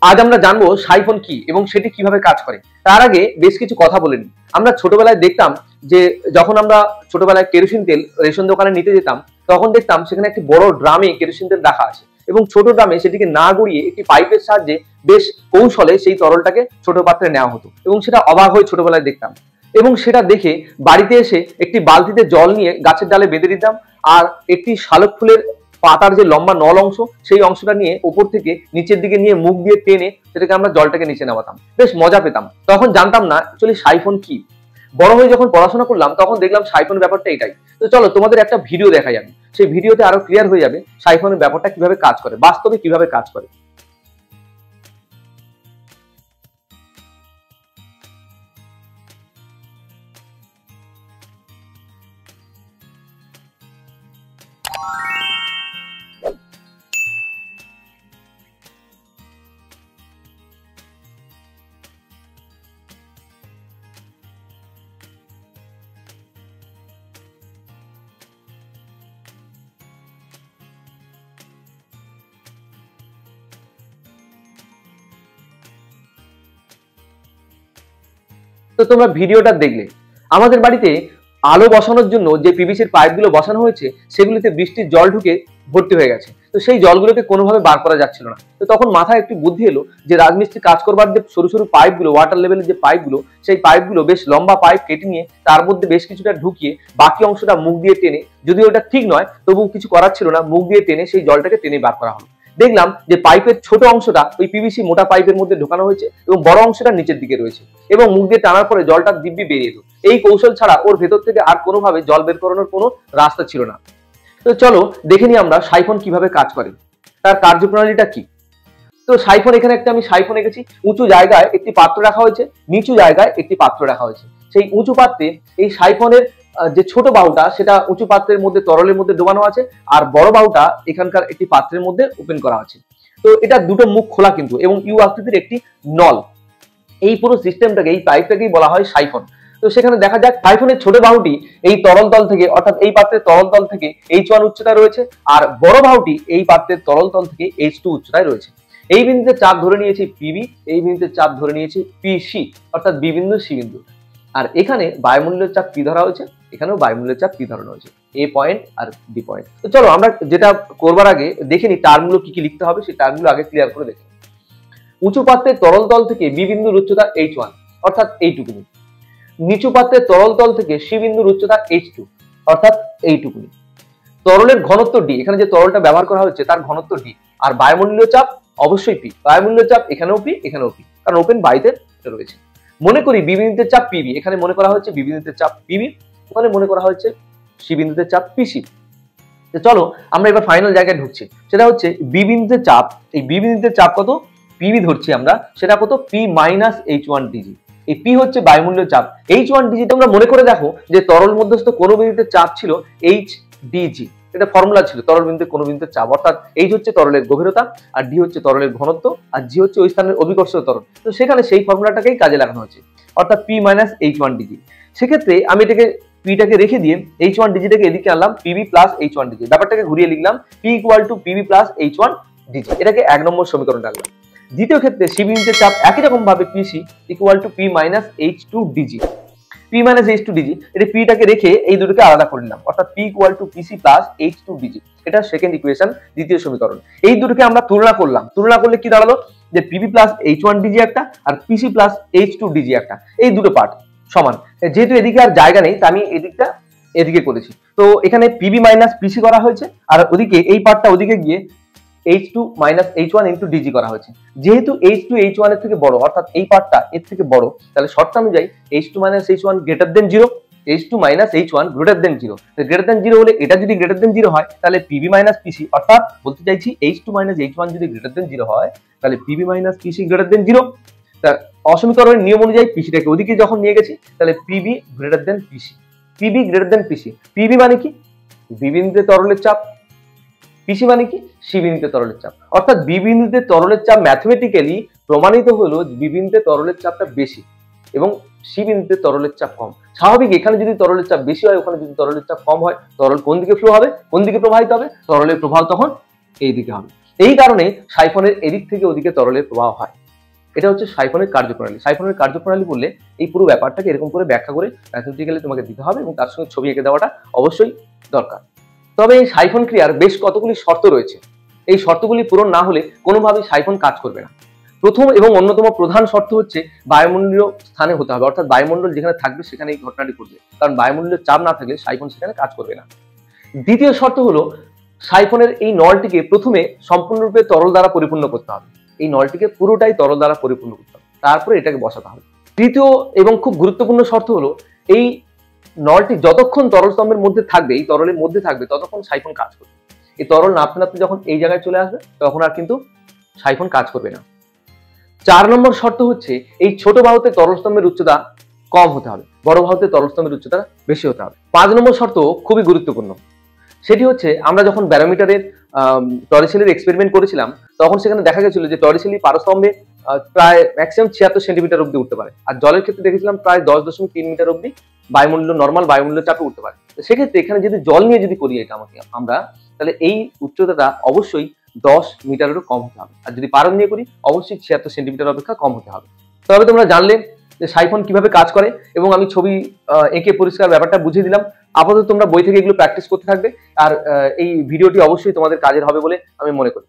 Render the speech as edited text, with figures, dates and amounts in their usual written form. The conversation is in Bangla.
আজ আমরা জানবো সাইফন কি এবং সেটি কিভাবে কাজ করে। তার আগে বেশ কিছু কথা বলে নিই। আমরা ছোটবেলায় দেখতাম যে যখন আমরা ছোটবেলায় কেরোসিন তেল রেশন দোকানে নিতে যেতাম, তখন দেখতাম সেখানে একটি বড় ড্রামে কেরোসিন তেল রাখা আছে এবং ছোট ড্রামে সেটিকে না গড়িয়ে একটি পাইপের সাহায্যে বেশ কৌশলে সেই তরলটাকে ছোট পাত্রে নেওয়া হতো এবং সেটা অবাক হয়ে ছোটবেলায় দেখতাম। এবং সেটা দেখে বাড়িতে এসে একটি বালতিতে জল নিয়ে গাছের ডালে বেঁধে দিতাম, আর একটি শালক ফুলের পাতার যে লম্বা নল অংশ সেই অংশটা নিয়ে উপর থেকে নিচের দিকে নিয়ে মুখ দিয়ে টেনে সেটাকে আমরা জলটাকে নিচে নামাতাম, বেশ মজা পেতাম। তখন জানতাম না অ্যাকচুয়ালি সাইফন কি। বড় হয়ে যখন পড়াশোনা করলাম তখন দেখলাম সাইফন ব্যাপারটা এটাই। তো চলো তোমাদের একটা ভিডিও দেখাই আমি, সেই ভিডিওতে আরো ক্লিয়ার হয়ে যাবে সাইফনের ব্যাপারটা কিভাবে কাজ করে, বাস্তবে কিভাবে কাজ করে। তো তোমরা ভিডিওটা দেখলে, আমাদের বাড়িতে আলো বসানোর জন্য যে পিভিসির পাইপগুলো বসানো হয়েছে সেগুলিতে বৃষ্টির জল ঢুকে ভর্তি হয়ে গেছে। তো সেই জলগুলোকে কোনোভাবে বার করা যাচ্ছিল না। তো তখন মাথায় একটু বুদ্ধি এলো যে রাজমিস্ত্রি কাজ করবার যে সরু সরু পাইপগুলো, ওয়াটার লেভেলের যে পাইপগুলো, সেই পাইপগুলো বেশ লম্বা পাইপ কেটে নিয়ে তার মধ্যে বেশ কিছুটা ঢুকিয়ে বাকি অংশটা মুখ দিয়ে টেনে, যদিও ওটা ঠিক নয় তবু কিছু করার ছিল না, মুখ দিয়ে টেনে সেই জলটাকে টেনে বার করা হলো। দেখলাম যে পাইপের ছোট অংশটা ওই পিভিসি মোটা পাইপের মধ্যে ঢোকানো হয়েছে এবং বড় অংশটা নিচের দিকে রয়েছে এবং মুখ দিয়ে টানার পরে জলটা দিব্যি বেরিয়ে এলো। এই কৌশল ছাড়া ওর ভেতর থেকে আর কোনোভাবে জল বের করানোর কোনো রাস্তা ছিল না। তো চলো দেখে নিই আমরা সাইফন কিভাবে কাজ করে, তার কার্যপ্রণালীটা কি। তো সাইফন, এখানে একটা আমি সাইফন এঁকেছি। উঁচু জায়গায় একটি পাত্র রাখা হয়েছে, নিচু জায়গায় একটি পাত্র রাখা হয়েছে। সেই উঁচু পাত্রে এই সাইফনের যে ছোট বাহুটা সেটা উঁচু পাত্রের মধ্যে তরলের মধ্যে ডোবানো আছে, আর বড় বাহুটা এখানকার একটি পাত্রের মধ্যে ওপেন করা আছে। তো এটা দুটো মুখ খোলা কিন্তু, এবং ইউ আকৃতির একটি নল। এই পুরো সিস্টেমটাকে, এই পাইপটাকেই বলা হয় সাইফন। তো সেখানে দেখা যাক সাইফনের ছোট বাহুটি এই তরল তল থেকে, অর্থাৎ এই পাত্রের তরল তল থেকে H1 উচ্চতায় রয়েছে, আর বড় বাহুটি এই পাত্রের তরল তল থেকে H2 উচ্চতায় রয়েছে। এই বিন্দুতে চাপ ধরে নিয়েছি পিবি, এই বিন্দুতে চাপ ধরে নিয়েছি পিসি, অর্থাৎ বি বিন্দু সি বিন্দু। আর এখানে বায়ুমণ্ডলের চাপ পি ধরা হয়েছে, এখানেও বায়ুমণ্ডলের চাপ পি ধরানো হয়েছে, এ পয়েন্ট আর বি পয়েন্ট। তো চলো আমরা যেটা করবার আগে দেখে নিই টার্মগুলো কি কি লিখতে হবে, সেই টার্মগুলো আগে ক্লিয়ার করে দেখি। উঁচু পাত্রের তরল তল থেকে বি বিন্দুর উচ্চতা H1, অর্থাৎ এইটুকুনি। নিচু পাত্রের তরল তল থেকে সি বিন্দুর উচ্চতা H2, অর্থাৎ এইটুকুনি। তরলের ঘনত্ব ডি, এখানে যে তরলটা ব্যবহার করা হচ্ছে তার ঘনত্ব ডি। আর বায়ুমণ্ডলীয় চাপ অবশ্যই পি, বায়ুমণ্ডলীয় চাপ এখানেও পি, এখানেও পি, কারণ ওপেন বায়ুতে রয়েছে। মনে করি বি বিন্দুতে চাপ পিবি, এখানে মনে করা হচ্ছে বি বিন্দুতে চাপ পিবি, ওখানে মনে করা হচ্ছে সি বিন্দুতে চাপ পিসি। চলো আমরা এবার ফাইনাল জায়গায় ঢুকছি, সেটা হচ্ছে বি বিন্দুতে চাপ। এই বি বিন্দুতে চাপ কত, পিবি ধরছি আমরা, সেটা কত, পি মাইনাস H1 ডিজি। এই পি হচ্ছে বায়ুমণ্ডলীয় চাপ। H1 ডিজি তোমরা মনে করে দেখো যে তরল মধ্যস্থ কোন বিন্দুতে চাপ ছিল H ডিজি, এটা ফর্মুলা ছিল তরল বিন্দুতে কোন বিন্দুতে চাপ, অর্থাৎ H হচ্ছে তরলের গভীরতা, আর ডি হচ্ছে তরলের ঘনত্ব, আর জি হচ্ছে ওই স্থানের অভিকর্ষীয় ত্বরণ। তো সেখানে সেই ফর্মুলাটাকেই কাজে লাগানো হচ্ছে, অর্থাৎ পি মাইনাস H1 ডিজি। সেক্ষেত্রে আমি এটাকে পিটাকে রেখে দিয়ে H1 ডিজিটাকে এদিকে আনলাম, পিবি প্লাস H1 ডিজি, ব্যাপারটাকে ঘুরিয়ে লিখলাম P equal to PB plus H1 DG, এটাকে 1 নম্বর সমীকরণ রাখলাম। দ্বিতীয় ক্ষেত্রে সি বিন্দুতে চাপ একই রকম ভাবে PC equal to P minus H2 dg, P minus H2 dg, এটা পিটাকে রেখে এই দুটোকে আলাদা করে নিলাম, অর্থাৎ P equal to PC plus H2 dg, এটা সেকেন্ড ইকুয়েশন, দ্বিতীয় সমীকরণ। এই দুটোকে আমরা তুলনা করলাম, তুলনা করলে কি দাঁড়ালো যে পিবি প্লাস H1 ডিজি একটা আর পিসি প্লাস H2 ডিজি একটা, এই দুটো পার্ট সমান। যেহেতু এদিকে আর জায়গা নেই তাই আমি এদিকটা এদিকে করেছি। তো এখানে পিবি মাইনাস পিসি করা হয়েছে, আর ওদিকে এই পার্টটা ওদিকে গিয়ে H2 minus H1 into DG করা হয়েছে। যেহেতু H2 H1 এর থেকে বড়, অর্থাৎ এই পার্টটা এর থেকে বড়, তাহলে শর্ত অনুযায়ী H2 minus H1 greater than 0, H2 minus H1 greater than 0। Greater than 0 হলে এটা যদি গ্রেটার দেন 0 হয় তাহলে পিবি মাইনাস পিসি, অর্থাৎ বলতে চাইছি H2 মাইনাস H1 যদি গ্রেটার দেন 0 হয় তাহলে পিবি মাইনাস পিসি গ্রেটার দেন 0। তা অসমীকরণের নিয়ম অনুযায়ী পিসিটাকে ওদিকে যখন নিয়ে গেছি তাহলে পিবি গ্রেটার দেন পিসি, পিবি গ্রেটার দেন পিসি। পিবি মানে কি, বি বিন্দুতে তরলের চাপ, পিসি মানে কি, সি বিন্দুতে তরলের চাপ। অর্থাৎ বি বিন্দুতে তরলের চাপ ম্যাথমেটিক্যালি প্রমাণিত হলো বি বিন্দুতে তরলের চাপটা বেশি এবং সি বিন্দুতে তরলের চাপ কম। স্বাভাবিক এখানে যদি তরলের চাপ বেশি হয়, ওখানে যদি তরলের চাপ কম হয়, তরল কোন দিকে ফ্লো হবে, কোন দিকে প্রবাহিত হবে, তরলের প্রবাহ তখন এই দিকে হবে। এই কারণে সাইফনের এদিক থেকে ওদিকে তরলের প্রবাহ হয়। এটা হচ্ছে সাইফনের কার্যপ্রণালী। সাইফনের কার্যপ্রণালী বললে এই পুরো ব্যাপারটাকে এরকম করে ব্যাখ্যা করে ম্যাথমেটিক্যালি তোমাকে দিতে হবে এবং তার সঙ্গে ছবি এঁকে দেওয়াটা অবশ্যই দরকার। তবে এই সাইফন ক্রিয়ার বেশ কতগুলি শর্ত রয়েছে। এই শর্তগুলি পূরণ না হলে কোনোভাবেই সাইফন কাজ করবে না। প্রথম এবং অন্যতম প্রধান শর্ত হচ্ছে বায়ুমণ্ডলীয় স্থানে হতে হবে, অর্থাৎ বায়ুমণ্ডল যেখানে থাকবে সেখানে এই ঘটনাটি ঘটবে, কারণ বায়ুমণ্ডলীয় চাপ না থাকলে সাইফন সেখানে কাজ করবে না। দ্বিতীয় শর্ত হলো সাইফনের এই নলটিকে প্রথমে সম্পূর্ণরূপে তরল দ্বারা পরিপূর্ণ করতে হবে। এই নলটিকে পুরোটাই তরল দ্বারা পরিপূর্ণ করতে হবে, তারপরে এটাকে বসাতে হবে। তৃতীয় এবং খুব গুরুত্বপূর্ণ শর্ত হলো এই নলটি যতক্ষণ তরল স্তম্ভের মধ্যে থাকবে, এই তরলের মধ্যে থাকবে, ততক্ষণ সাইফন কাজ করবে। এই তরল নাপতে নাপতে যখন এই জায়গায় চলে আসবে তখন আর কিন্তু সাইফন কাজ করবে না। 4 নম্বর শর্ত হচ্ছে এই ছোট বাহুতে তরল স্তম্ভের উচ্চতা কম হতে হবে, বড় বাহুতে তরল স্তম্ভের উচ্চতা বেশি হতে হবে। 5 নম্বর শর্ত খুবই গুরুত্বপূর্ণ, সেটি হচ্ছে আমরা যখন ব্যারোমিটারের টরিসেলের এক্সপেরিমেন্ট করেছিলাম তখন সেখানে দেখা গেছিল যে টরিসেলি পারস্তম্ভে প্রায় ম্যাক্সিমাম 76 সেন্টিমিটার অব্দি উঠতে পারে, আর জলের ক্ষেত্রে দেখেছিলাম প্রায় 10.3 মিটার অব্দি বায়ুমণ্ডল নর্মাল বায়ুমণ্ডল চাপে উঠতে পারে। সেক্ষেত্রে এখানে যদি জল নিয়ে যদি করি এটা আমরা, তাহলে এই উচ্চতাটা অবশ্যই 10 মিটারেরও কম হতে হবে, আর যদি পারদ নিয়ে করি অবশ্যই 76 সেন্টিমিটার অপেক্ষা কম হতে হবে। তবে তোমরা জানলে যে সাইফন কিভাবে কাজ করে এবং আমি ছবি এঁকে পরিষ্কার ব্যাপারটা বুঝিয়ে দিলাম। আপাতত তোমরা বই থেকে এগুলো প্র্যাকটিস করতে থাকবে, আর এই ভিডিওটি অবশ্যই তোমাদের কাজের হবে বলে আমি মনে করি।